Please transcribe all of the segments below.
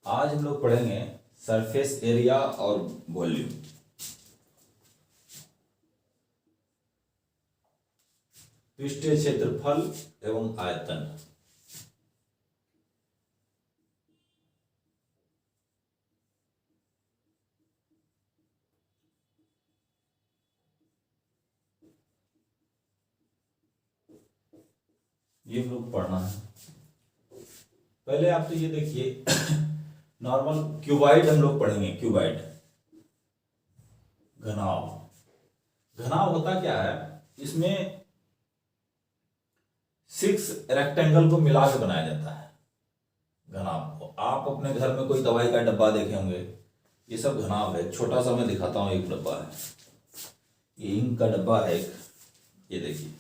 आज हम लोग पढ़ेंगे सरफेस एरिया और वॉल्यूम। पृष्ठीय क्षेत्रफल एवं आयतन। ये हम लोग पढ़ना है। पहले आप तो ये देखिए नॉर्मल क्यूबाइड हम लोग पढ़ेंगे। क्यूबाइड घनाव। घनाव होता क्या है, इसमें 6 रेक्टेंगल को मिला के बनाया जाता है घनाव को। आप अपने घर में कोई दवाई का डब्बा देखे होंगे, ये सब घनाव है। छोटा सा मैं दिखाता हूं, एक डब्बा है, ये इंक का डब्बा है एक, ये देखिए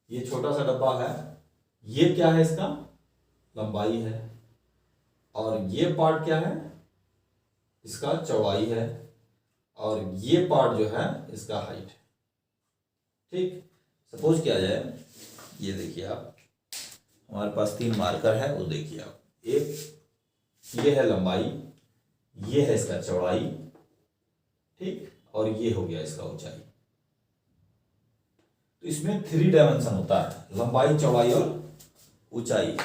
ये छोटा सा डब्बा है। ये क्या है, इसका लंबाई है, और ये पार्ट क्या है, इसका चौड़ाई है, और ये पार्ट जो है इसका हाइट है। ठीक, सपोज किया जाए, ये देखिए आप, हमारे पास 3 मार्कर है, वो देखिए आप, एक ये है लंबाई, ये है इसका चौड़ाई, ठीक, और ये हो गया इसका ऊंचाई। तो इसमें 3 डायमेंशन होता है, लंबाई, चौड़ाई और ऊंचाई,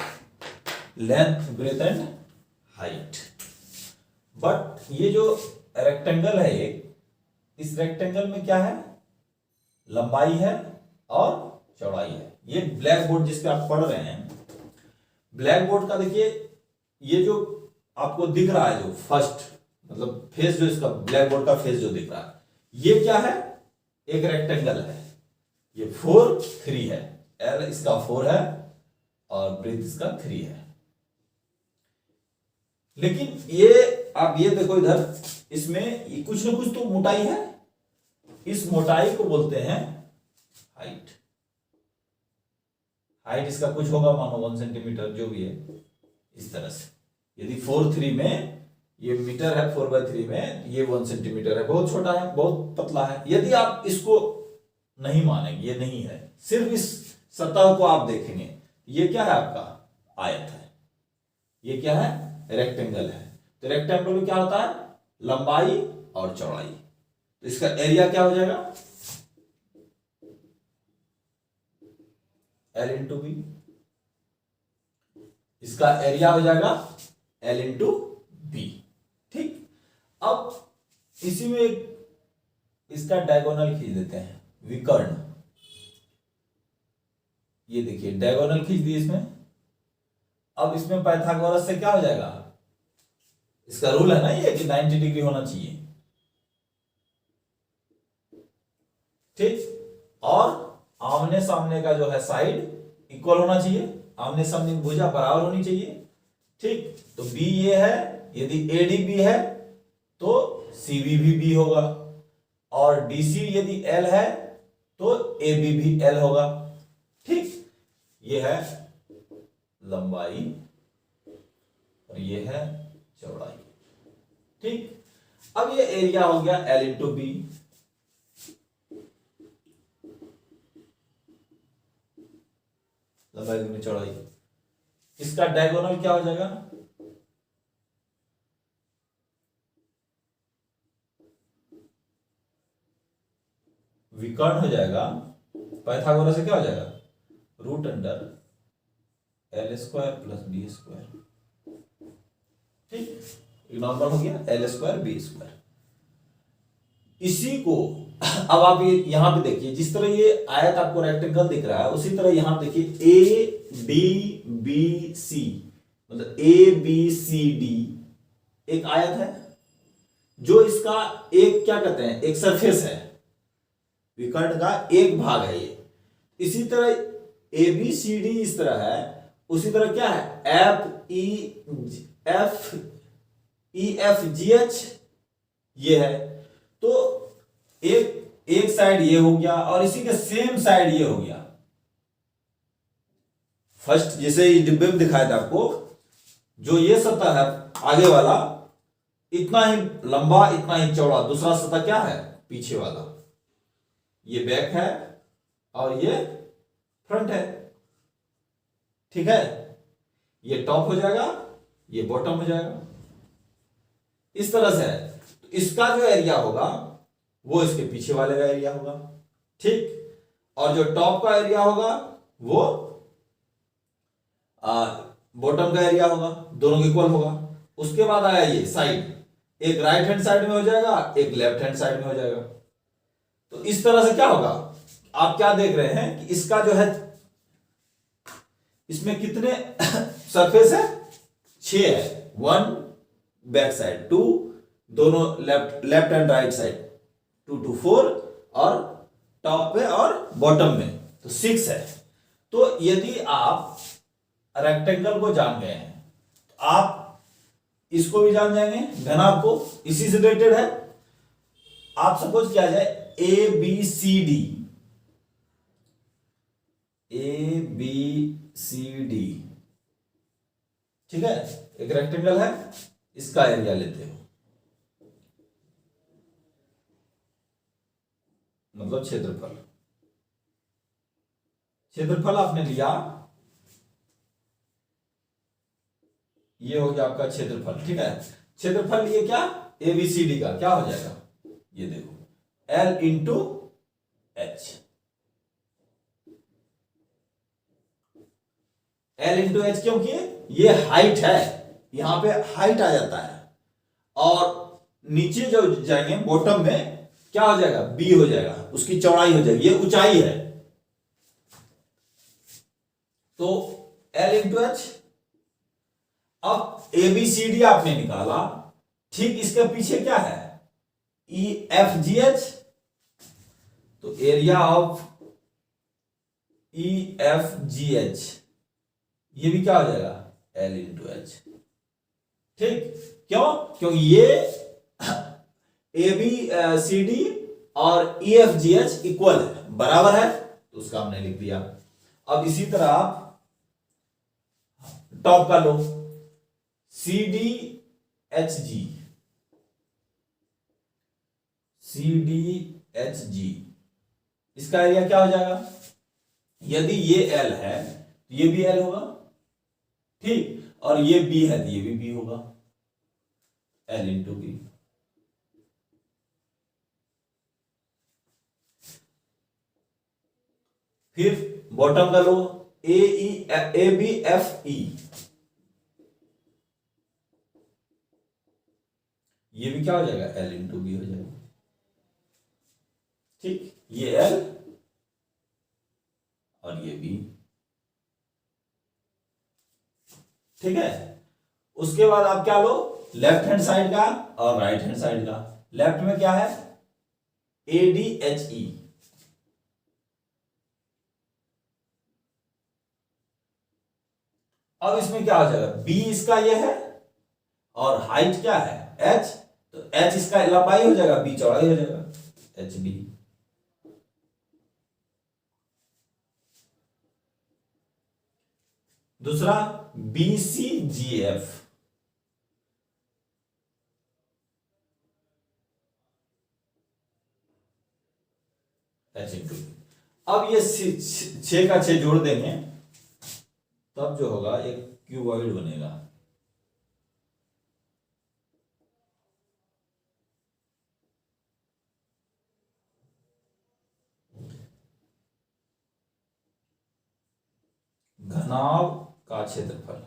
length, breadth and height. But ये जो रेक्टेंगल है एक, इस रेक्टेंगल में क्या है, लंबाई है और चौड़ाई है। ये ब्लैक बोर्ड जिस पे आप पढ़ रहे हैं, ब्लैक बोर्ड का देखिए, ये जो आपको दिख रहा है, जो फर्स्ट मतलब फेस, जो इसका ब्लैक बोर्ड का फेस जो दिख रहा है, ये क्या है, एक रेक्टेंगल है। ये 4 3 है, एल इसका 4 है और ब्रेथ इसका 3 है। लेकिन ये आप ये देखो इधर, इसमें कुछ ना कुछ तो मोटाई है, इस मोटाई को बोलते हैं हाइट। हाइट इसका कुछ होगा, मानो 1 सेंटीमीटर, जो भी है, इस तरह से। यदि 4/3 में ये मीटर है, 4/3 में ये 1 सेंटीमीटर है, बहुत छोटा है, बहुत पतला है। यदि आप इसको नहीं मानेंगे, ये नहीं है, सिर्फ इस सतह को आप देखेंगे, ये क्या है, आपका आयत है। ये क्या है, रेक्टेंगल है। तो रेक्टेंगल में क्या होता है, लंबाई और चौड़ाई। तो इसका एरिया क्या हो जाएगा, L इंटू बी। इसका एरिया हो जाएगा L इंटू बी। ठीक, अब इसी में इसका डायगोनल खींच देते हैं, विकर्ण। ये देखिए डायगोनल खींच दी इसमें। अब इसमें पाइथागोरस से क्या हो जाएगा, इसका रूल है ना ये कि 90 डिग्री होना चाहिए। ठीक, और आमने सामने का जो है साइड इक्वल होना चाहिए, आमने सामने की भुजा बराबर होनी चाहिए। ठीक, तो बी ये है, यदि एडी बी है तो सीबी भी बी होगा, और डीसी यदि एल है तो एबी भी एल होगा। ठीक, ये है लंबाई और ये है चौड़ाई। ठीक, अब ये एरिया हो गया एल इंटू बी। लंबाई गुनी चौड़ाई। इसका डायगोनल क्या हो जाएगा, विकर्ण हो जाएगा। पाइथागोरस से क्या हो जाएगा, root under l square plus b square. ठीक, नॉर्मल हो गया एल स्क्वायर बी स्क्वायर। इसी को अब आप ये यहां पे देखिए, जिस तरह ये आयत आपको रेक्टेंगल दिख रहा है, उसी तरह यहां देखिए ए डी बी सी, मतलब ए बी सी डी एक आयत है, जो इसका एक क्या कहते हैं, एक सरफेस है, विकर्ण का एक भाग है ये। इसी तरह ए बी सी डी इस तरह है, उसी तरह क्या है, ई एफ जी एच ये है। तो एक साइड ये हो गया, और इसी के सेम साइड ये हो गया। फर्स्ट जैसे इस डिब्बे में दिखाया था आपको, जो ये सतह है आगे वाला, इतना ही लंबा इतना ही चौड़ा, दूसरा सतह क्या है, पीछे वाला, ये बैक है और ये फ्रंट है। ठीक है, ये टॉप हो जाएगा, ये बॉटम हो जाएगा, इस तरह से है। तो इसका जो एरिया होगा वो इसके पीछे वाले का एरिया होगा, ठीक। और जो टॉप का एरिया होगा वो बॉटम का एरिया होगा, दोनों इक्वल होगा। उसके बाद आया ये साइड, एक राइट हैंड साइड में हो जाएगा, एक लेफ्ट हैंड साइड में हो जाएगा। तो इस तरह से क्या होगा, आप क्या देख रहे हैं कि इसका जो है, इसमें कितने सरफेस है, 6 है। 1 बैक साइड, 2 दोनों left and right side, 2 to 4, और टॉप पे और बॉटम में तो 6 है। तो यदि आप रेक्टेंगल को जान गए हैं तो आप इसको भी जान जाएंगे, घनाभ को, इसी से रिलेटेड है। आप सपोज किया जाए A B C D, A B C D, ठीक है, एक रेक्टेंगल है, इसका एरिया लेते हो, मतलब क्षेत्रफल। क्षेत्रफल आपने लिया, ये हो गया आपका क्षेत्रफल, ठीक है। क्षेत्रफल लिए क्या, एबीसीडी का क्या हो जाएगा, ये देखो, L into H, L into H, क्योंकि ये हाइट है, यहां पे हाइट आ जाता है, और नीचे जो जाएंगे बॉटम में क्या हो जाएगा, बी हो जाएगा, उसकी चौड़ाई हो जाएगी, ये ऊंचाई है। तो L इंटू एच। अब एबीसीडी आपने निकाला, ठीक, इसके पीछे क्या है, ई एफ जी एच, तो area of E F G H, ये भी क्या हो जाएगा, एल इंटू एच, ठीक। क्यों, क्योंकि ये ए बी सी डी और E F G H equal है, बराबर है, तो उसका हमने लिख दिया। अब इसी तरह आप टॉप का लो, C D H G, C D H G, इसका एरिया क्या हो जाएगा, यदि ये एल है तो ये भी एल होगा, ठीक, और ये बी है तो ये भी बी होगा, एल इंटू बी। फिर बॉटम का लो, ए बी एफ ई, ये भी क्या हो जाएगा, एल इंटू बी हो जाएगा, ठीक, ये एल और ये बी, ठीक है। उसके बाद आप क्या लो, लेफ्ट हैंड साइड का और राइट हैंड साइड का। लेफ्ट में क्या है, ए डी एच ई, अब इसमें क्या हो जाएगा, बी इसका ये है और हाइट क्या है, एच, तो एच इसका लंबाई हो जाएगा, बी चौड़ाई हो जाएगा, एच बी। दूसरा बी सी जी एफ, एच इंटू, अब ये 6 का 6 जोड़ देंगे, तब जो होगा एक क्यूबॉइड बनेगा, घनाभ का क्षेत्रफल।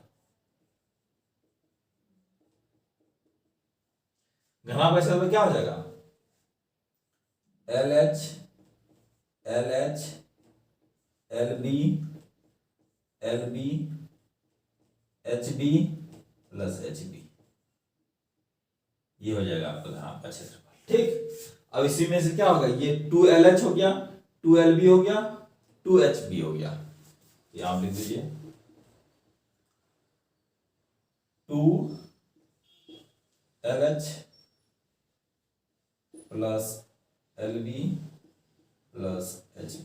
घनाभ का क्षेत्रफल क्या हो जाएगा, L H L B H B plus H B, ये हो जाएगा आपका घनाभ का क्षेत्रफल, ठीक। अब इसी में से क्या होगा, ये 2LH हो गया, 2LB हो गया, 2HB हो गया, ये आप लिख दीजिए, 2LH plus LB plus HB,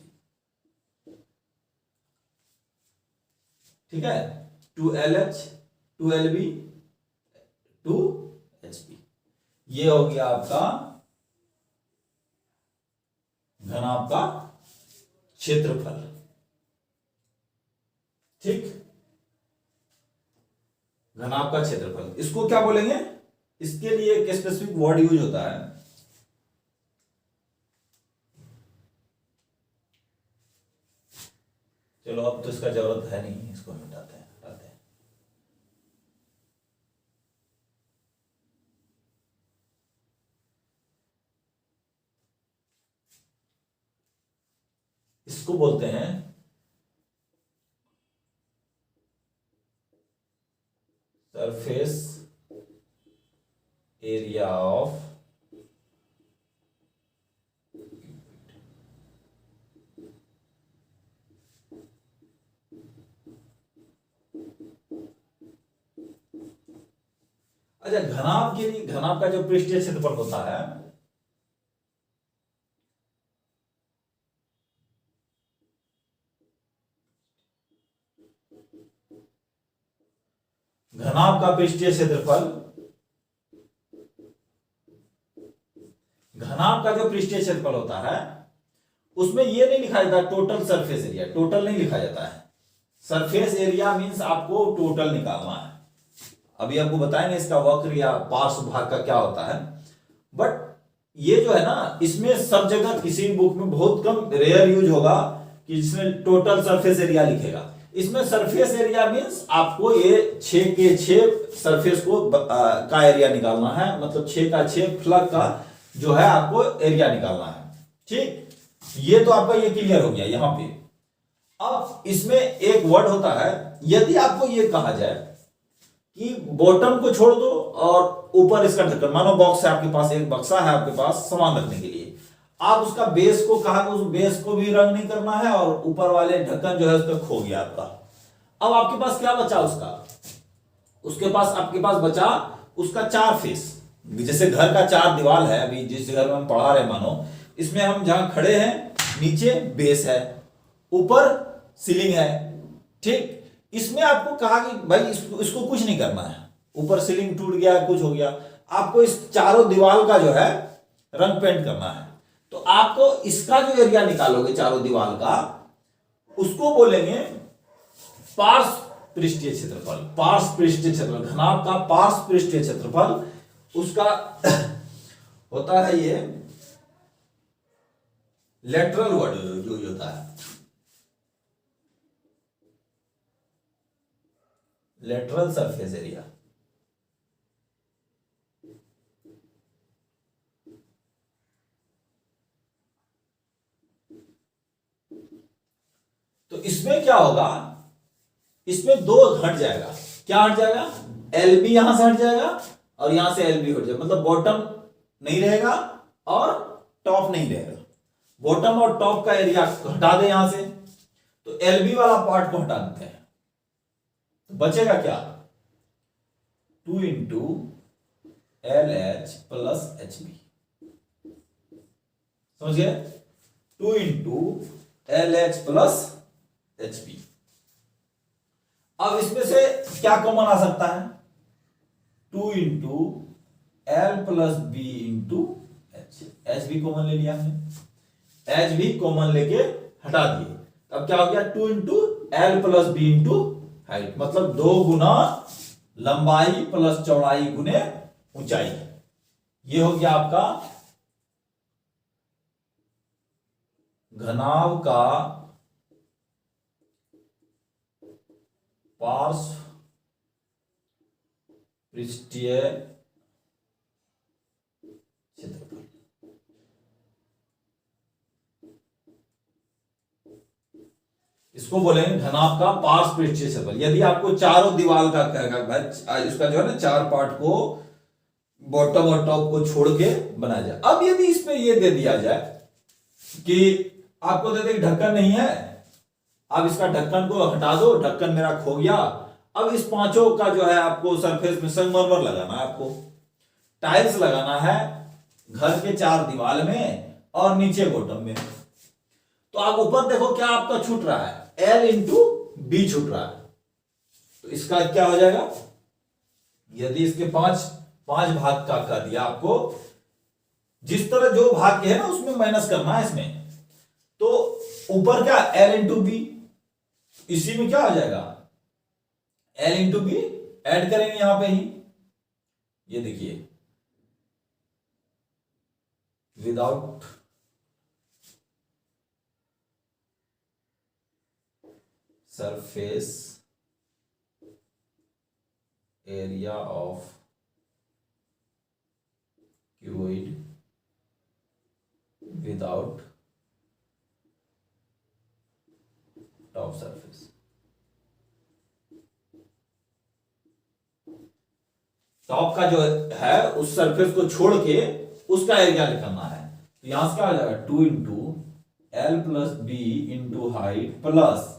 ठीक है, 2LH 2LB 2HB, ये हो गया आपका घनाभ का क्षेत्रफल, ठीक। घनाभ का क्षेत्रफल, इसको क्या बोलेंगे, इसके लिए एक स्पेसिफिक वर्ड यूज होता है, चलो अब तो इसका जरूरत है नहीं, इसको हटाते हैं। इसको बोलते हैं सरफेस एरिया ऑफ अच्छा, घनाभ के लिए, घनाभ का जो पृष्ठीय क्षेत्रफल होता है, घनाभ का पृष्ठीय क्षेत्रफल, घनाभ का जो पृष्ठीय क्षेत्रफल होता है उसमें ये नहीं लिखा जाता टोटल सरफेस एरिया, टोटल नहीं लिखा जाता है। सरफेस एरिया मींस आपको टोटल निकालना है। अभी आपको बताएंगे इसका वक्र या पार्श्व भाग का क्या होता है, बट ये जो है ना, इसमें सब जगह किसी भी बुक में बहुत कम, रेयर यूज होगा कि जिसमें टोटल सरफेस एरिया लिखेगा। इसमें सरफेस एरिया मींस आपको ये 6 के 6 सरफेस को का एरिया निकालना है, मतलब 6 का 6 फ्लग का जो है आपको एरिया निकालना है। ठीक, ये तो आपका ये क्लियर हो गया यहां पे। अब इसमें एक वर्ड होता है, यदि आपको ये कहा जाए कि बॉटम को छोड़ दो और ऊपर इसका ढक्कन, मानो बॉक्स है आपके पास, एक बक्सा है आपके पास सामान रखने के लिए, आप उसका बेस को कहा, उस बेस को भी रंग नहीं करना है और ऊपर वाले ढक्कन जो है उसका खो गया आपका। अब आपके पास क्या बचा उसका, उसके पास आपके पास बचा उसका 4 फेस। जैसे घर का 4 दीवार है, अभी जिस घर में हम पढ़ा रहे मानो, इसमें हम जहां खड़े हैं नीचे बेस है, ऊपर सीलिंग है। ठीक, इसमें आपको कहा कि भाई इसको कुछ नहीं करना है, ऊपर सीलिंग टूट गया, कुछ हो गया, आपको इस चारों दीवार का जो है रंग पेंट करना है। तो आपको इसका जो एरिया निकालोगे चारों दीवार का, उसको बोलेंगे पार्श्व पृष्ठीय क्षेत्रफल। पार्श्व पृष्ठीय क्षेत्रफल, घनाभ का पार्श्व पृष्ठीय क्षेत्रफल उसका होता है ये लेटरल वर्ड यूज होता है, लेटरल सरफेस एरिया। तो इसमें क्या होगा, इसमें 2 हट जाएगा। क्या हट जाएगा, एलबी यहां से हट जाएगा और यहां से एलबी हट जाएगा, मतलब बॉटम नहीं रहेगा और टॉप नहीं रहेगा। बॉटम और टॉप का एरिया हटा दे यहां से, तो एलबी वाला पार्ट को हटा देते हैं, तो बचेगा क्या, 2 इंटू LH प्लस HB। समझ गए, 2 इंटू LH प्लस HB। अब इसमें से क्या कॉमन आ सकता है, 2 into L plus B into H। H भी कॉमन ले लिया हमने, H भी कॉमन लेके हटा दिए। अब क्या हो गया, 2 into L plus B into height, मतलब 2 गुना लंबाई प्लस चौड़ाई गुने ऊंचाई। ये हो गया आपका घनाभ का पार्श्व पृष्ठीय क्षेत्रफल। इसको बोलेंगे घनाभ का पार्श्व पृष्ठीय क्षेत्रफल। यदि आपको चारों दीवार का इसका जो है ना 4 पार्ट को बॉटम और टॉप को छोड़ के बनाया जाए। अब यदि इसमें ये दे दिया जाए कि आपको दे दे ढक्कन नहीं है, अब इसका ढक्कन को हटा दो, ढक्कन मेरा खो गया। अब इस पांचों का जो है आपको सरफेस में संगमरमर लगाना है, आपको टाइल्स लगाना है घर के 4 दीवार में और नीचे बॉटम में। तो आप ऊपर देखो क्या आपका छूट रहा है, L इंटू बी छूट रहा है। तो इसका क्या हो जाएगा, यदि इसके 5 भाग का कर दिया आपको, जिस तरह जो भाग के है ना उसमें माइनस करना है इसमें, तो ऊपर क्या L इंटू बी, इसी में क्या हो जाएगा L इंटू बी ऐड करेंगे यहां पे ही, ये देखिए without surface area of cuboid without top surface. Top का जो है उस सरफेस को छोड़ के उसका एरिया निकालना है, तो यहां से क्या हो जाएगा 2 into L plus B into height plus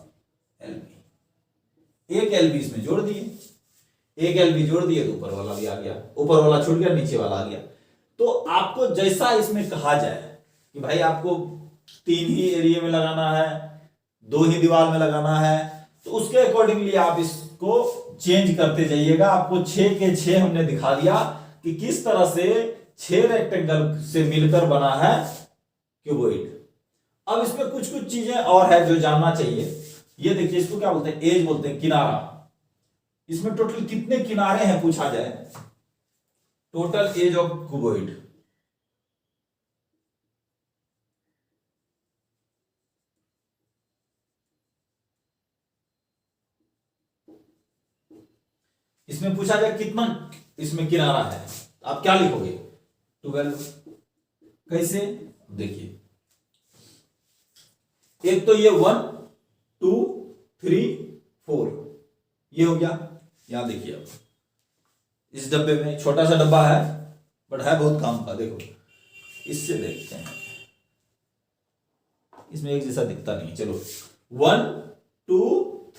L B. एक एल बी इसमें जोड़ दिए, एक एल बी जोड़ दिए तो ऊपर वाला भी आ गया, ऊपर वाला छूट गया नीचे वाला आ गया। तो आपको जैसा इसमें कहा जाए कि भाई आपको 3 ही एरिया में लगाना है, 2 ही दीवार में लगाना है, तो उसके अकॉर्डिंगली आप इसको चेंज करते जाइएगा। आपको 6 के 6 हमने दिखा दिया कि किस तरह से 6 रेक्टेंगल से मिलकर बना है क्यूबॉइड। अब इसमें कुछ कुछ चीजें और है जो जानना चाहिए। ये देखिए, इसको क्या बोलते हैं, एज बोलते हैं, किनारा। इसमें टोटल कितने किनारे हैं पूछा जाए, टोटल एज ऑफ क्यूबॉइड। इसमें पूछा जाए कितना इसमें किनारा है, आप क्या लिखोगे, 12। कैसे, देखिए एक तो ये 1 2 3 4 ये हो गया। यहां देखिए, अब इस डब्बे में छोटा सा डब्बा है बट है बहुत काम का। देखो इससे देखते हैं, इसमें एक जैसा दिखता नहीं। चलो 1 2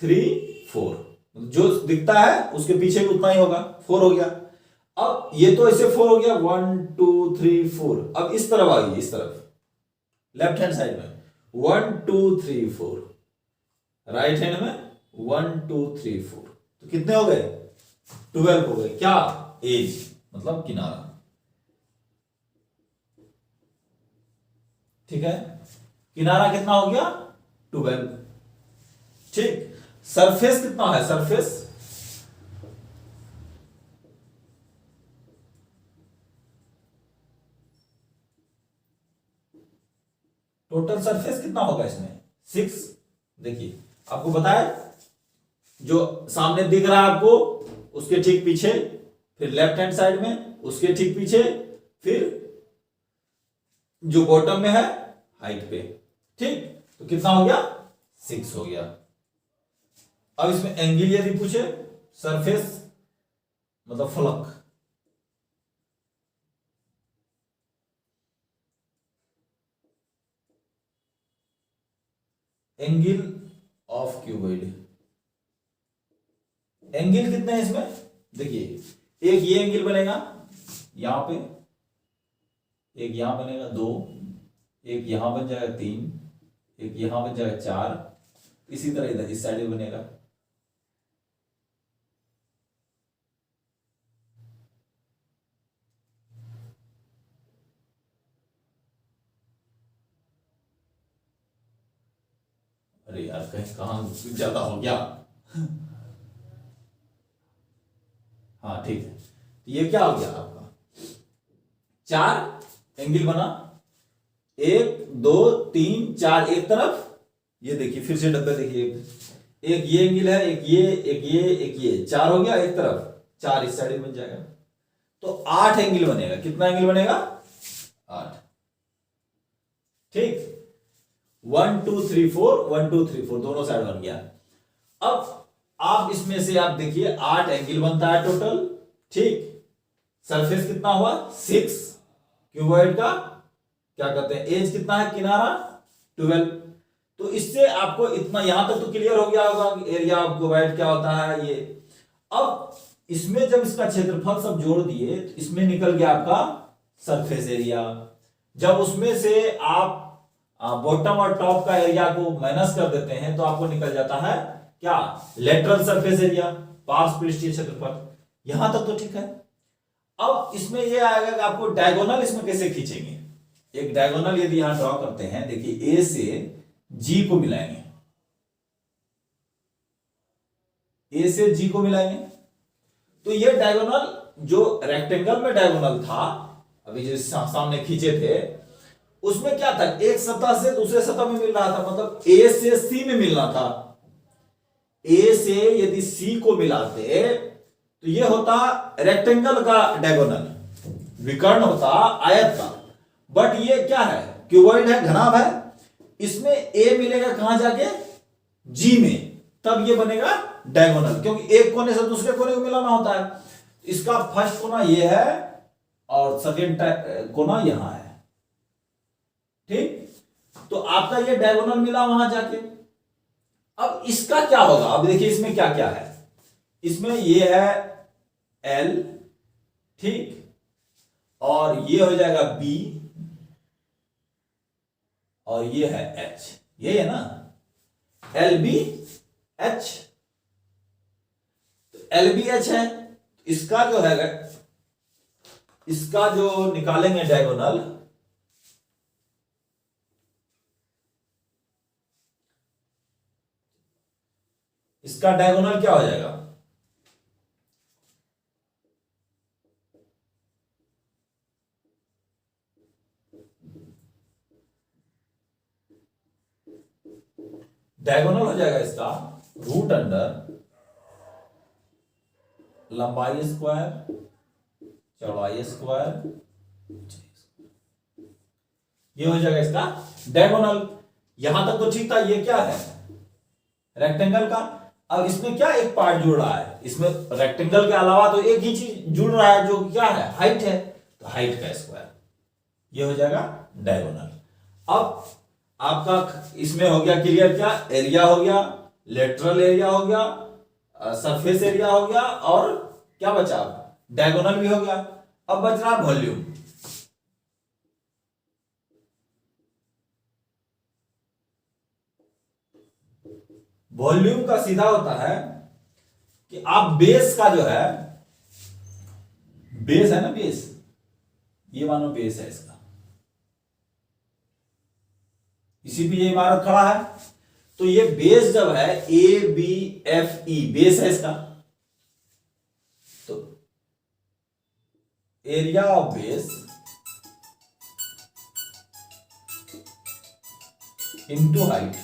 3 4, जो दिखता है उसके पीछे भी उतना ही होगा, 4 हो गया। अब ये तो ऐसे 4 हो गया, 1 2 3 4। अब इस तरफ आ गई, इस तरफ लेफ्ट हैंड साइड में 1 2 3 4, राइट हैंड में 1 2 3 4, तो कितने हो गए, 12 हो गए। क्या, एज मतलब किनारा। ठीक है, किनारा कितना हो गया, 12। ठीक, सरफेस कितना है, सरफेस टोटल सरफेस कितना होगा इसमें, 6। देखिए आपको बताया, जो सामने दिख रहा है आपको उसके ठीक पीछे, फिर लेफ्ट हैंड साइड में उसके ठीक पीछे, फिर जो बॉटम में है हाइट पे। ठीक, तो कितना हो गया, 6 हो गया। अब इसमें एंगल यदि पूछे, सरफेस मतलब फलक, एंगल ऑफ क्यूबॉइड, एंगल कितने हैं इसमें, देखिए एक ये एंगल बनेगा यहां पे, एक यहां बनेगा 2, एक यहां बन जाएगा 3, एक यहां बन जाएगा 4, इसी तरह इधर इस साइड में बनेगा। अरे यार कहीं कहां ज्यादा हो गया। हाँ ठीक है, तो ये क्या हो गया आपका, 4 एंगल बना, 1 2 3 4 एक तरफ। ये देखिए फिर से डब्बे देखिए, एक ये एंगल है, एक ये, एक ये, एक ये, 4 हो गया एक तरफ, 4 इस साइड बन जाएगा, तो 8 एंगल बनेगा। कितना एंगल बनेगा, 8। ठीक, 1 2 3 4, 1 2 3 4 दोनों साइड बन गया। अब आप इसमें से आप देखिए 8 एंगल बनता है टोटल। ठीक, सरफेस कितना हुआ, 6, क्यूबॉइड का क्या कहते हैं, एज कितना है, किनारा 12। तो इससे आपको इतना यहां तक तो क्लियर हो गया होगा कि एरिया ऑफ क्यूबॉइड क्या होता है ये। अब इसमें जब इसका क्षेत्रफल सब जोड़ दिए तो इसमें निकल गया आपका सरफेस एरिया। जब उसमें से आप बॉटम और टॉप का एरिया को माइनस कर देते हैं तो आपको निकल जाता है क्या, लेटरल सरफेस एरिया, पार्श्व पृष्ठीय क्षेत्रफल। यहां तक तो ठीक है। अब इसमें यह आएगा कि आपको डायगोनल इसमें कैसे खींचेंगे। एक डायगोनल यदि यहां ड्रॉ करते हैं, देखिए ए से जी को मिलाएंगे, ए से जी को मिलाएंगे तो ये डायगोनल जो रेक्टेंगल में डायगोनल था, अभी जो सामने खींचे थे, उसमें क्या था, एक सतह से दूसरे सतह में मिल रहा था, मतलब ए से सी में मिलना था। ए से यदि सी को मिलाते तो ये होता रेक्टेंगल का डायगोनल, विकर्ण होता आयत का। बट ये क्या है, क्यूबॉइड है, घनाभ है। इसमें ए मिलेगा कहां जाके, जी में, तब ये बनेगा डायगोनल, क्योंकि एक कोने से दूसरे कोने को मिलाना होता है। इसका फर्स्ट कोना ये है और सेकेंड कोना यहां है, ठीक। तो आपका ये डायगोनल मिला वहां जाके। अब इसका क्या होगा, अब देखिए इसमें क्या क्या है। इसमें ये है एल, ठीक, और ये हो जाएगा बी, और ये है एच, ये है ना, L B H. L B H है, इसका जो है, इसका जो निकालेंगे डायगोनल, इसका डायगोनल क्या हो जाएगा, डायगोनल हो जाएगा इसका रूट अंडर लंबाई स्क्वायर चौड़ाई स्क्वायर, ये हो जाएगा इसका डायगोनल। यहां तक तो ठीक था। ये क्या है, रेक्टेंगल का। अब इसमें क्या एक पार्ट जुड़ रहा है, इसमें रेक्टेंगल के अलावा तो एक ही चीज जुड़ रहा है, जो क्या है, हाइट है, तो हाइट का स्क्वायर, ये हो जाएगा डायगोनल। अब आपका इसमें हो गया क्लियर, क्या एरिया हो गया, लेटरल एरिया हो गया, सरफेस एरिया हो गया, और क्या बचा, डायगोनल भी हो गया। अब बच रहा वॉल्यूम। वॉल्यूम का सीधा होता है कि आप बेस का जो है, बेस है ना, बेस, ये मानो बेस है इसका, इसी पे ये इमारत खड़ा है, तो ये बेस जब है A B F E, base है इसका, तो area of base into height,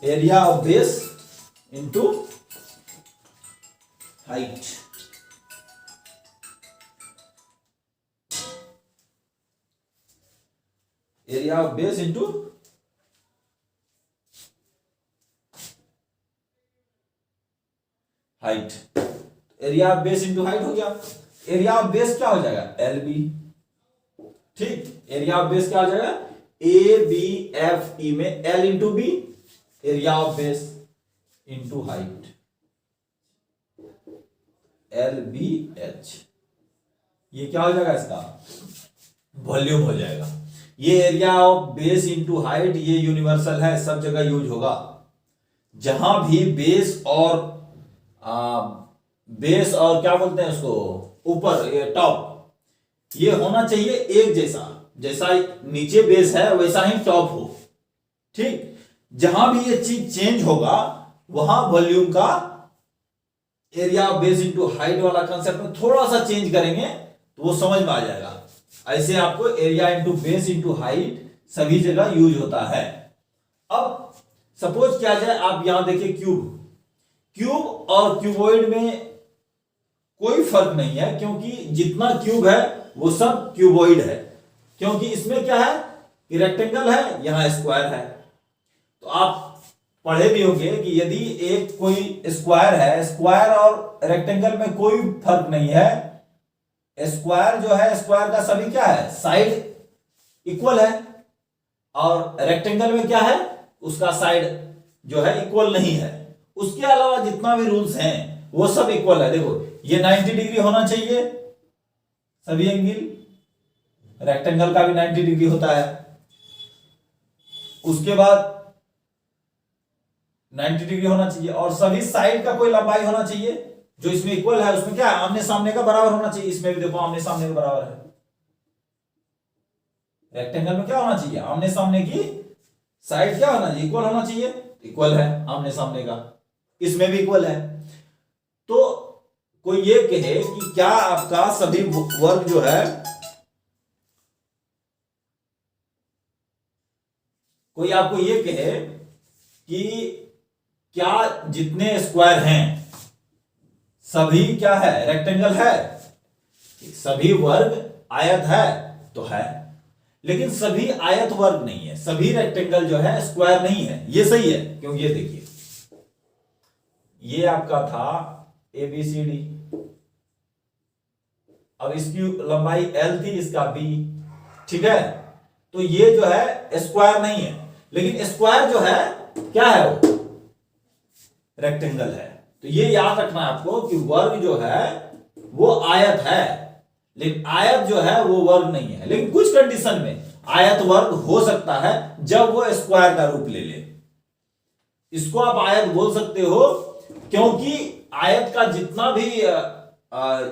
area of base into height, area of base into height, area of base into height हो गया। एरिया ऑफ बेस क्या हो जाएगा, एल बी, ठीक। एरिया ऑफ बेस क्या हो जाएगा, ए बी एफ ई में L into B, area of base into height, L B H, ये क्या हो जाएगा, इसका वॉल्यूम हो जाएगा। ये area of base into height, ये यूनिवर्सल है, सब जगह यूज होगा। जहां भी बेस और क्या बोलते हैं उसको, ऊपर, ये टॉप, ये होना चाहिए एक जैसा, जैसा नीचे बेस है वैसा ही टॉप हो, ठीक। जहां भी ये चीज चेंज होगा वहां वॉल्यूम का, area of base into height वाला कंसेप्ट में थोड़ा सा चेंज करेंगे तो वो समझ में आ जाएगा। ऐसे आपको area into base into height सभी जगह यूज होता है। अब सपोज क्या जाए, आप यहां देखिए क्यूब और क्यूबॉइड में कोई फर्क नहीं है, क्योंकि जितना क्यूब है वो सब क्यूबॉइड है, क्योंकि इसमें क्या है कि रेक्टेंगल है, यहां स्क्वायर है। तो आप पढ़े भी होंगे कि यदि एक कोई स्क्वायर है, स्क्वायर और रेक्टेंगल में कोई फर्क नहीं है। स्क्वायर जो है, स्क्वायर का सभी क्या है, साइड इक्वल है, और रेक्टेंगल में क्या है, उसका साइड जो है इक्वल नहीं है। उसके अलावा जितना भी रूल्स हैं वो सब इक्वल है। देखो ये 90 डिग्री होना चाहिए सभी एंगल, रेक्टेंगल का भी 90 डिग्री होता है। उसके बाद 90 डिग्री होना चाहिए, और सभी साइड का कोई लंबाई होना चाहिए जो इसमें इक्वल है। उसमें क्या है, आमने सामने का बराबर होना चाहिए। इसमें भी देखो आमने सामने का बराबर है। रेक्टेंगल में क्या होना चाहिए, आमने सामने की साइड क्या होना चाहिए, इक्वल होना चाहिए, इक्वल है आमने सामने का। इसमें भी इक्वल है। कोई ये कहे कि क्या आपका सभी वर्ग जो है, कोई आपको ये कहे कि क्या जितने स्क्वायर हैं सभी क्या है, रेक्टेंगल है, सभी वर्ग आयत है तो है, लेकिन सभी आयत वर्ग नहीं है, सभी रेक्टेंगल जो है स्क्वायर नहीं है। ये सही है, क्योंकि ये देखिए ये आपका था ABCD, अब इसकी लंबाई L थी, इसका B, ठीक है। तो ये जो है स्क्वायर नहीं है, लेकिन स्क्वायर जो है क्या है, वो रेक्टेंगल है। तो ये याद रखना आपको कि वर्ग जो है वो आयत है, लेकिन आयत जो है वो वर्ग नहीं है। लेकिन कुछ कंडीशन में आयत वर्ग हो सकता है जब वो स्क्वायर का रूप ले ले। इसको आप आयत बोल सकते हो, क्योंकि आयत का जितना भी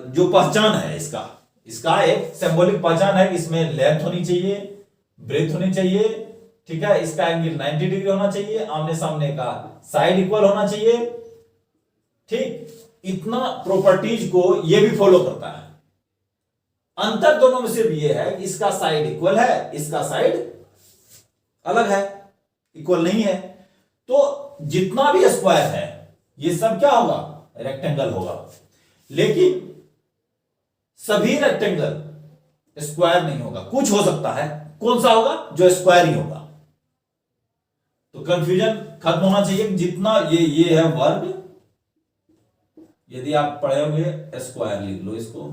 जो पहचान है, इसका एक सिंबॉलिक पहचान है कि इसमें लेंथ होनी चाहिए, ब्रेथ होनी चाहिए, ठीक है, इसका एंगल 90 डिग्री होना चाहिए, आमने सामने का साइड इक्वल होना चाहिए, ठीक। इतना प्रॉपर्टीज को ये भी फॉलो करता है। अंतर दोनों में सिर्फ ये है कि इसका साइड इक्वल है, इसका साइड अलग है, इक्वल नहीं है। तो जितना भी स्क्वायर है ये सब क्या होगा, रेक्टेंगल होगा। लेकिन सभी रेक्टेंगल स्क्वायर नहीं होगा, कुछ हो सकता है। कौन सा होगा, जो स्क्वायर ही होगा। तो कंफ्यूजन खत्म होना चाहिए। जितना ये है वर्ग, यदि आप पढ़े होंगे स्क्वायर लिख लो इसको,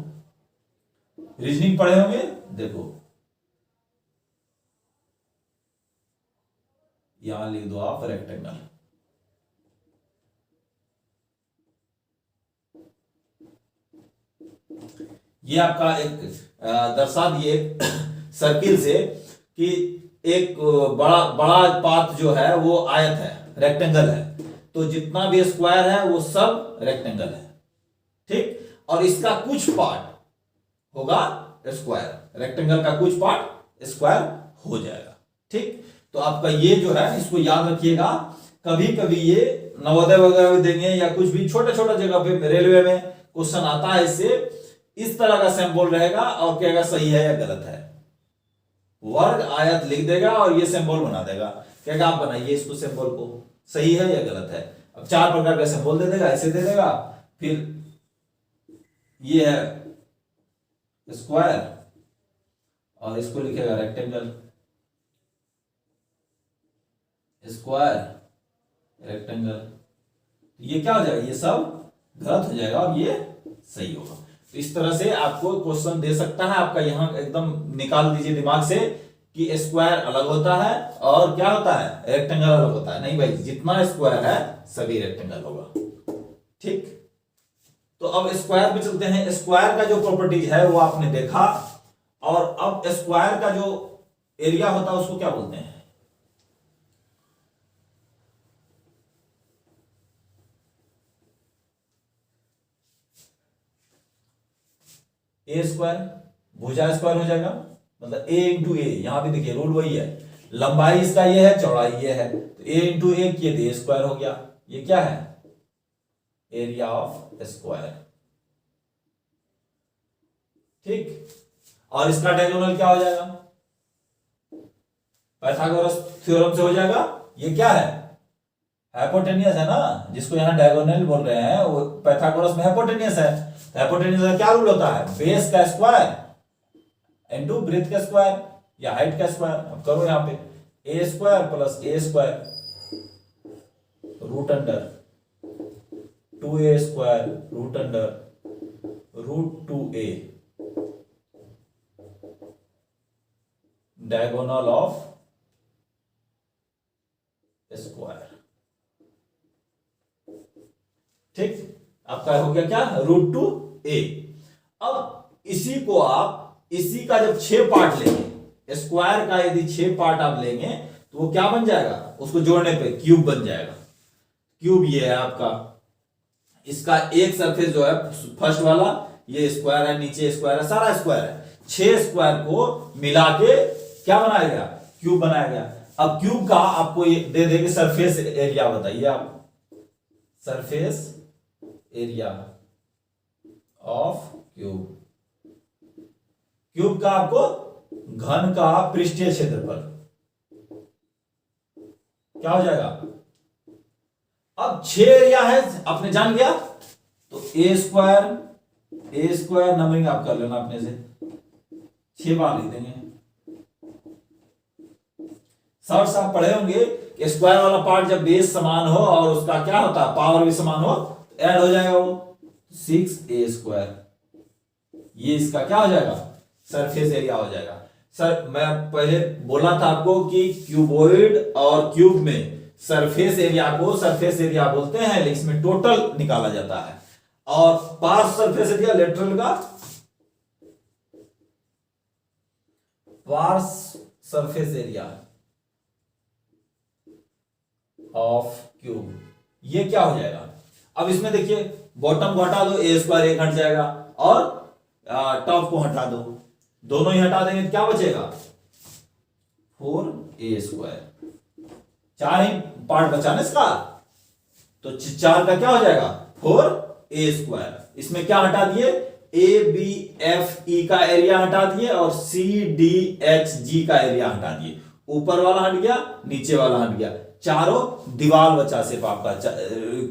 रीजनिंग पढ़े होंगे, देखो यहां लिख दो आप रेक्टेंगल। ये आपका एक दर्शा दिए सर्किल से कि एक बड़ा बड़ा पाथ जो है वो आयत है, रेक्टेंगल है। तो जितना भी स्क्वायर है वो सब रेक्टेंगल है, ठीक। और इसका कुछ पार्ट होगा स्क्वायर, रेक्टेंगल का कुछ पार्ट स्क्वायर हो जाएगा, ठीक। तो आपका ये जो है इसको याद रखिएगा। कभी कभी ये नवोदय वगैरह में देंगे या कुछ भी छोटे छोटे जगह पे रेलवे में क्वेश्चन आता है, इससे इस तरह का सिंबल रहेगा और कहेगा सही है या गलत है। वर्ग आयत लिख देगा और ये सिंबल बना देगा, कहेगा आप बनाइए इसको सिंबल को, सही है या गलत है। अब 4 प्रकार का सिंबल दे देगा, ऐसे दे देगा, फिर ये है स्क्वायर और इसको लिखेगा रेक्टेंगल, स्क्वायर रेक्टेंगल। ये क्या हो जाएगा, ये सब गलत हो जाएगा और ये सही होगा। तो इस तरह से आपको क्वेश्चन दे सकता है। आपका यहां एकदम निकाल दीजिए दिमाग से कि स्क्वायर अलग होता है और क्या होता है, रेक्टेंगल अलग होता है। नहीं भाई, जितना स्क्वायर है सभी रेक्टेंगल होगा, ठीक। तो अब स्क्वायर पे चलते हैं। स्क्वायर का जो प्रॉपर्टीज है वो आपने देखा, और अब स्क्वायर का जो एरिया होता है उसको क्या बोलते हैं, ए स्क्वायर। भुजा स्क्वायर हो जाएगा, मतलब ए इंटू ए। यहां भी देखिए रूल वही है, लंबाई इसका ये है, चौड़ाई ये है, तो ए इंटू ए किए तो ए स्क्वायर हो गया। ये क्या है, एरिया ऑफ स्क्वायर, ठीक। और इसका डायगोनल क्या हो जाएगा, पाइथागोरस थ्योरम से हो जाएगा। ये क्या है, हाइपोटेनियस है ना, जिसको यहां डायगोनल बोल रहे हैं, वो पाइथागोरस में हाइपोटेनियस है। हाइपोटेनियस का क्या रूल होता है, बेस का स्क्वायर इनटू ब्रेथ का स्क्वायर या हाइट का स्क्वायर। अब करो यहां पे A square plus A square root under 2a square root under root 2a diagonal of square, ठीक। आपका हो गया क्या, रूट 2a। अब इसी को आप, इसी का जब 6 पार्ट लेंगे, स्क्वायर का यदि 6 पार्ट आप लेंगे तो वो क्या बन जाएगा, उसको जोड़ने पे क्यूब बन जाएगा। क्यूब ये है आपका, इसका एक सरफेस जो है फर्स्ट वाला ये स्क्वायर है, नीचे स्क्वायर है, सारा स्क्वायर है। 6 स्क्वायर को मिला के क्या बनाया गया, क्यूब बनाया गया। अब क्यूब का आपको ये दे देंगे सरफेस एरिया, बताइए आप surface area of cube. Cube का आपको घन का पृष्ठीय क्षेत्रफल क्या हो जाएगा। अब 6 एरिया है आपने जान लिया, तो ए स्क्वायर नंबरिंग आप कर लेना अपने से, 6 बार लिख देंगे। शॉर्ट्स आप पढ़े होंगे, स्क्वायर वाला पार्ट जब बेस समान हो और उसका क्या होता है पावर भी समान हो तो ऐड हो जाएगा वो 6a²। ये इसका क्या हो जाएगा सरफेस एरिया हो जाएगा। सर मैं पहले बोला था आपको कि क्यूबॉइड और क्यूब में सरफेस एरिया बोलते हैं, लेकिन इसमें टोटल निकाला जाता है। और पार्श सरफेस एरिया लेटरल का parched surface area of cube, ये क्या हो जाएगा। अब इसमें देखिए बॉटम को हटा दो, a² एक हट जाएगा और टॉप को हटा दो, दोनों ही हटा देंगे तो क्या बचेगा 4a²। 4 ही पार्ट बचा ना इसका, तो 4 का क्या हो जाएगा 4a²। इसमें क्या हटा दिए ABFE का एरिया हटा दिए और CDHG का एरिया हटा दिए। ऊपर वाला हट गया, नीचे वाला हट गया, चारों दीवार बचा सिर्फ आपका।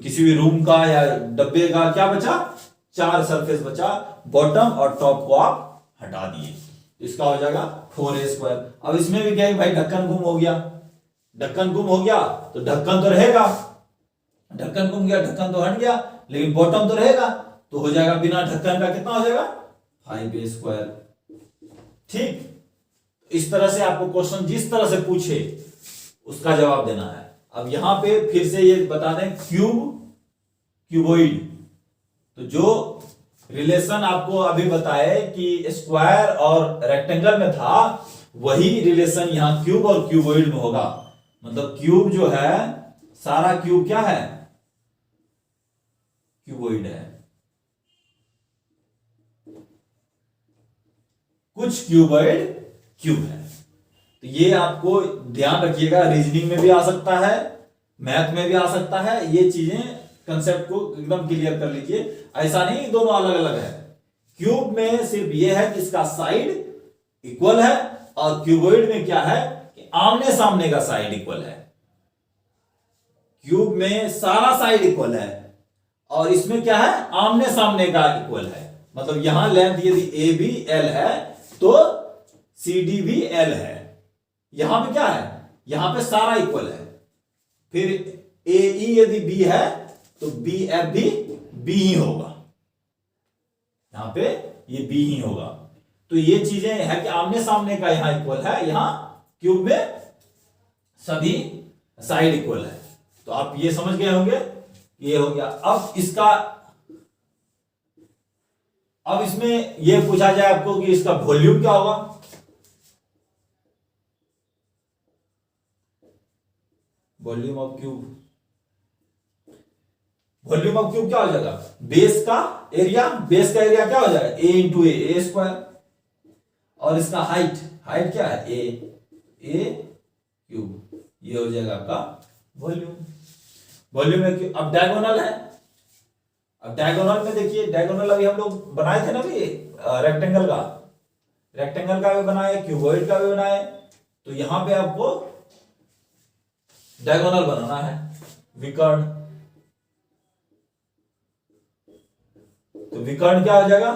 किसी भी रूम का या डब्बे का क्या बचा 4 सरफेस बचा, बॉटम और टॉप को आप हटा दिए, इसका हो जाएगा 4a²। अब इसमें भी क्या है भाई ढक्कन गुम हो गया, ढक्कन गुम हो गया तो ढक्कन तो रहेगा, ढक्कन गुम गया ढक्कन तो हट गया, लेकिन बॉटम तो रहेगा, तो हो जाएगा बिना ढक्कन का कितना हो जाएगा 5a²। ठीक, इस तरह से आपको क्वेश्चन जिस तरह से पूछे उसका जवाब देना है। अब यहां पे फिर से ये बता दें क्यूबॉइड, तो जो रिलेशन आपको अभी बताए कि स्क्वायर और रेक्टेंगल में था, वही रिलेशन यहां क्यूब और क्यूबॉइड में होगा। मतलब क्यूब जो है सारा क्यूब क्या है क्यूबॉइड है, कुछ क्यूबॉइड क्यूब है। तो ये आपको ध्यान रखिएगा, रीजनिंग में भी आ सकता है, मैथ में भी आ सकता है। ये चीजें कंसेप्ट को एकदम क्लियर कर लीजिए, ऐसा नहीं दोनों अलग अलग है। क्यूब में सिर्फ ये है कि इसका साइड इक्वल है, और क्यूबॉइड में क्या है कि आमने सामने का साइड इक्वल है। क्यूब में सारा साइड इक्वल है और इसमें क्या है आमने सामने का इक्वल है। मतलब यहां लेंथ यदि AB L है तो CD भी L है। यहां पे क्या है, यहां पे सारा इक्वल है। फिर AE यदि B है तो BF भी B ही होगा, यहां पे ये B ही होगा। तो ये चीजें है कि आमने सामने का यहां इक्वल है, यहां क्यूब में सभी साइड इक्वल है। तो आप ये समझ गए होंगे, ये हो गया। अब इसमें ये पूछा जाए आपको कि इसका वॉल्यूम क्या होगा। Volume of cube, volume of cube क्या हो जाएगा बेस का एरिया क्या हो जाएगा A इंटू A²। और इसका हाइट क्या है A क्यूब, ये हो जाएगा आपका वॉल्यूम। वॉल्यूम में अब डायगोनल है, अब डायगोनल में देखिए, डायगोनल अभी हम लोग बनाए थे ना अभी रेक्टेंगल का भी बनाए, क्यूबॉइड का भी बनाए। तो यहां पे आपको डायगोनल बनाना है, विकर्ण। तो विकर्ण क्या हो जाएगा,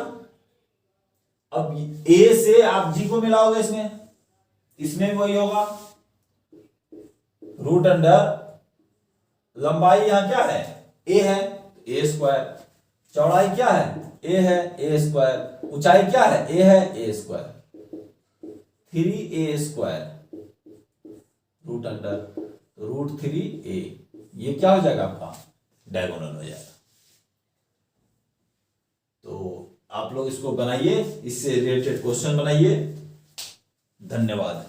अब A से आप G को मिलाओगे, इसमें भी वही होगा, रूट अंडर लंबाई यहां क्या है A है A², चौड़ाई क्या है A है A², ऊंचाई क्या है A है A², 3A² root under √3A, ये क्या हो जाएगा आपका डायगोनल हो जाएगा। तो आप लोग इसको बनाइए, इससे रिलेटेड क्वेश्चन बनाइए। धन्यवाद।